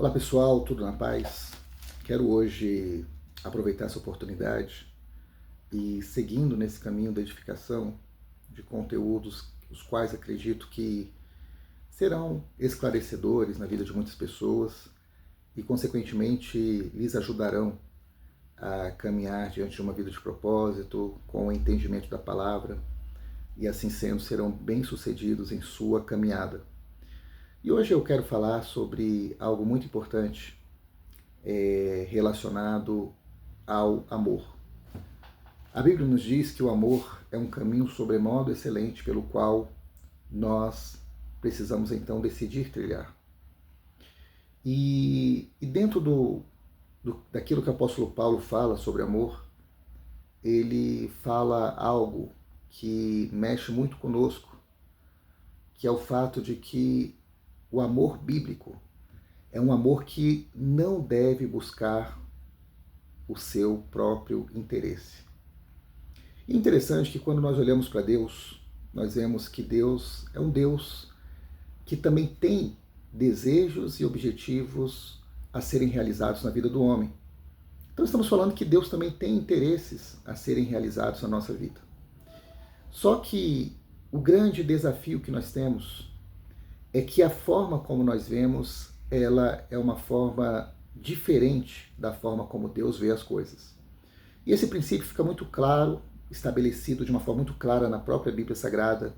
Olá pessoal, tudo na paz? Quero hoje aproveitar essa oportunidade e seguindo nesse caminho da edificação de conteúdos os quais acredito que serão esclarecedores na vida de muitas pessoas e consequentemente lhes ajudarão a caminhar diante de uma vida de propósito, com o entendimento da palavra e assim sendo serão bem-sucedidos em sua caminhada. E hoje eu quero falar sobre algo muito importante relacionado ao amor. A Bíblia nos diz que o amor é um caminho sobremodo excelente pelo qual nós precisamos então decidir trilhar. E dentro daquilo que o apóstolo Paulo fala sobre amor, ele fala algo que mexe muito conosco, que é o fato de que o amor bíblico é um amor que não deve buscar o seu próprio interesse. E é interessante que quando nós olhamos para Deus, nós vemos que Deus é um Deus que também tem desejos e objetivos a serem realizados na vida do homem. Então estamos falando que Deus também tem interesses a serem realizados na nossa vida. Só que o grande desafio que nós temos é que a forma como nós vemos, ela é uma forma diferente da forma como Deus vê as coisas. E esse princípio fica muito claro, estabelecido de uma forma muito clara na própria Bíblia Sagrada,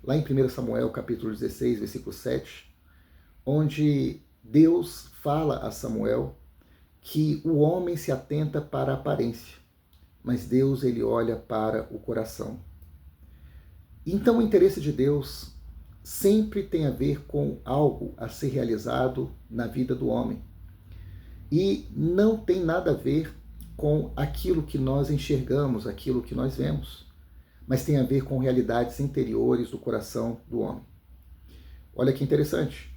lá em 1 Samuel, capítulo 16, versículo 7, onde Deus fala a Samuel que o homem se atenta para a aparência, mas Deus ele olha para o coração. Então o interesse de Deus sempre tem a ver com algo a ser realizado na vida do homem. E não tem nada a ver com aquilo que nós enxergamos, aquilo que nós vemos, mas tem a ver com realidades interiores do coração do homem. Olha que interessante.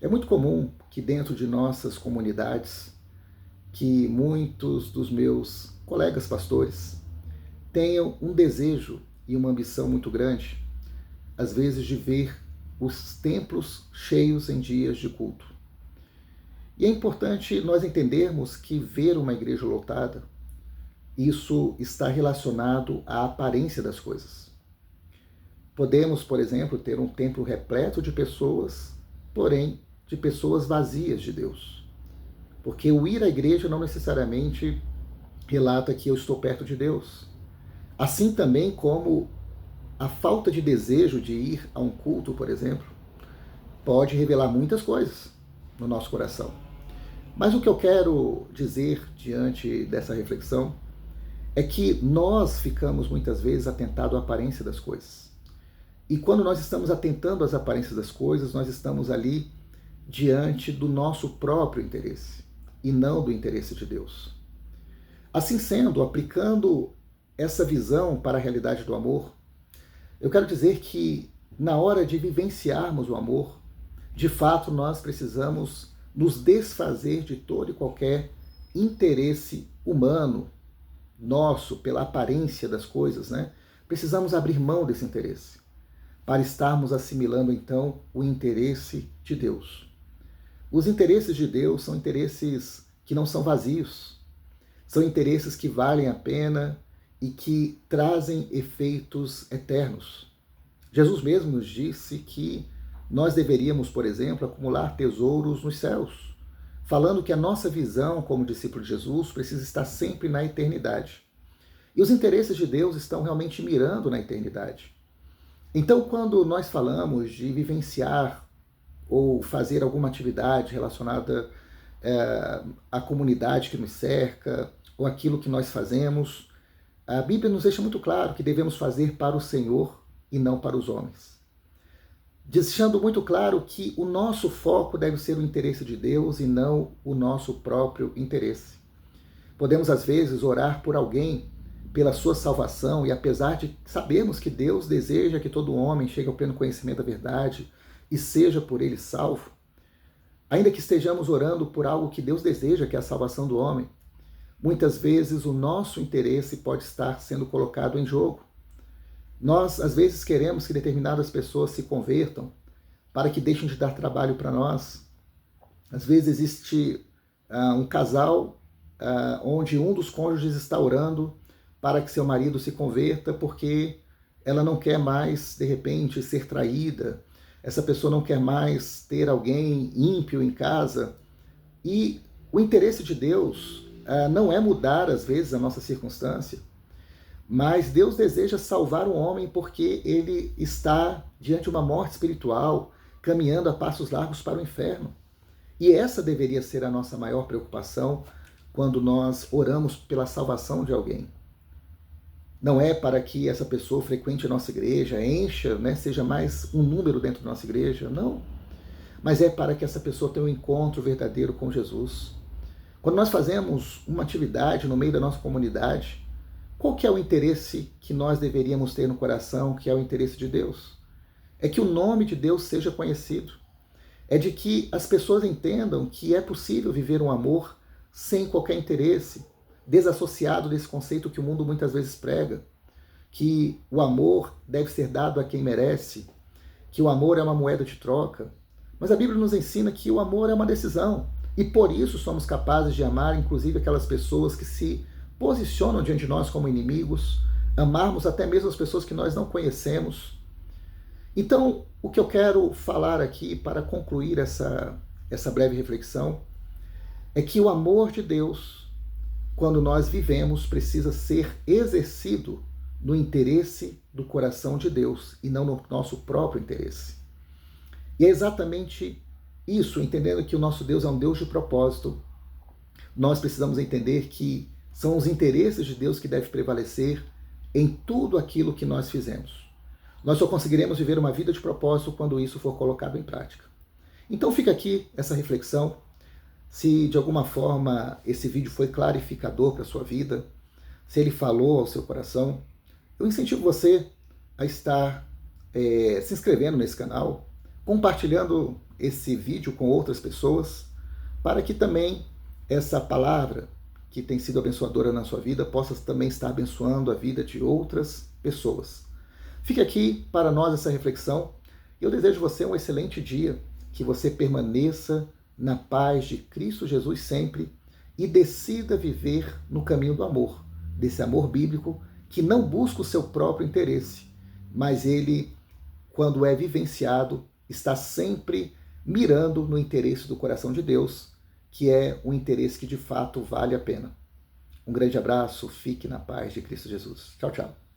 É muito comum que dentro de nossas comunidades, que muitos dos meus colegas pastores tenham um desejo e uma ambição muito grande, às vezes de ver os templos cheios em dias de culto. E é importante nós entendermos que ver uma igreja lotada, isso está relacionado à aparência das coisas. Podemos, por exemplo, ter um templo repleto de pessoas, porém de pessoas vazias de Deus. Porque o ir à igreja não necessariamente relata que eu estou perto de Deus. Assim também como a falta de desejo de ir a um culto, por exemplo, pode revelar muitas coisas no nosso coração. Mas o que eu quero dizer diante dessa reflexão é que nós ficamos muitas vezes atentados à aparência das coisas. E quando nós estamos atentando às aparências das coisas, nós estamos ali diante do nosso próprio interesse e não do interesse de Deus. Assim sendo, aplicando essa visão para a realidade do amor, eu quero dizer que na hora de vivenciarmos o amor, de fato nós precisamos nos desfazer de todo e qualquer interesse humano nosso pela aparência das coisas, né? Precisamos abrir mão desse interesse para estarmos assimilando então o interesse de Deus. Os interesses de Deus são interesses que não são vazios, são interesses que valem a pena e que trazem efeitos eternos. Jesus mesmo nos disse que nós deveríamos, por exemplo, acumular tesouros nos céus, falando que a nossa visão como discípulo de Jesus precisa estar sempre na eternidade. E os interesses de Deus estão realmente mirando na eternidade. Então, quando nós falamos de vivenciar ou fazer alguma atividade relacionada à comunidade que nos cerca, ou aquilo que nós fazemos, a Bíblia nos deixa muito claro que devemos fazer para o Senhor e não para os homens. Deixando muito claro que o nosso foco deve ser o interesse de Deus e não o nosso próprio interesse. Podemos, às vezes, orar por alguém pela sua salvação e apesar de sabermos que Deus deseja que todo homem chegue ao pleno conhecimento da verdade e seja por ele salvo, ainda que estejamos orando por algo que Deus deseja, que é a salvação do homem, muitas vezes o nosso interesse pode estar sendo colocado em jogo. Nós, às vezes, queremos que determinadas pessoas se convertam para que deixem de dar trabalho para nós, Às vezes existe um casal onde um dos cônjuges está orando para que seu marido se converta porque ela não quer mais, de repente, ser traída, essa pessoa não quer mais ter alguém ímpio em casa. E o interesse de Deus não é mudar, às vezes, a nossa circunstância, mas Deus deseja salvar o homem porque ele está diante de uma morte espiritual, caminhando a passos largos para o inferno. E essa deveria ser a nossa maior preocupação quando nós oramos pela salvação de alguém. Não é para que essa pessoa frequente a nossa igreja, encha, né, seja mais um número dentro da nossa igreja, não. Mas é para que essa pessoa tenha um encontro verdadeiro com Jesus. Quando nós fazemos uma atividade no meio da nossa comunidade, qual que é o interesse que nós deveríamos ter no coração, que é o interesse de Deus? É que o nome de Deus seja conhecido. É de que as pessoas entendam que é possível viver um amor sem qualquer interesse, desassociado desse conceito que o mundo muitas vezes prega, que o amor deve ser dado a quem merece, que o amor é uma moeda de troca. Mas a Bíblia nos ensina que o amor é uma decisão, e por isso somos capazes de amar, inclusive, aquelas pessoas que se posicionam diante de nós como inimigos, amarmos até mesmo as pessoas que nós não conhecemos. Então, o que eu quero falar aqui para concluir essa breve reflexão é que o amor de Deus, quando nós vivemos, precisa ser exercido no interesse do coração de Deus e não no nosso próprio interesse. E é exatamente isso, entendendo que o nosso Deus é um Deus de propósito, nós precisamos entender que são os interesses de Deus que devem prevalecer em tudo aquilo que nós fizemos. Nós só conseguiremos viver uma vida de propósito quando isso for colocado em prática. Então fica aqui essa reflexão. Se de alguma forma esse vídeo foi clarificador para a sua vida, se ele falou ao seu coração, eu incentivo você a estar se inscrevendo nesse canal, compartilhando esse vídeo com outras pessoas, para que também essa palavra que tem sido abençoadora na sua vida possa também estar abençoando a vida de outras pessoas. Fique aqui para nós essa reflexão. Eu desejo você um excelente dia, que você permaneça na paz de Cristo Jesus sempre e decida viver no caminho do amor, desse amor bíblico que não busca o seu próprio interesse, mas ele, quando é vivenciado, está sempre mirando no interesse do coração de Deus, que é um interesse que de fato vale a pena. Um grande abraço, fique na paz de Cristo Jesus. Tchau, tchau.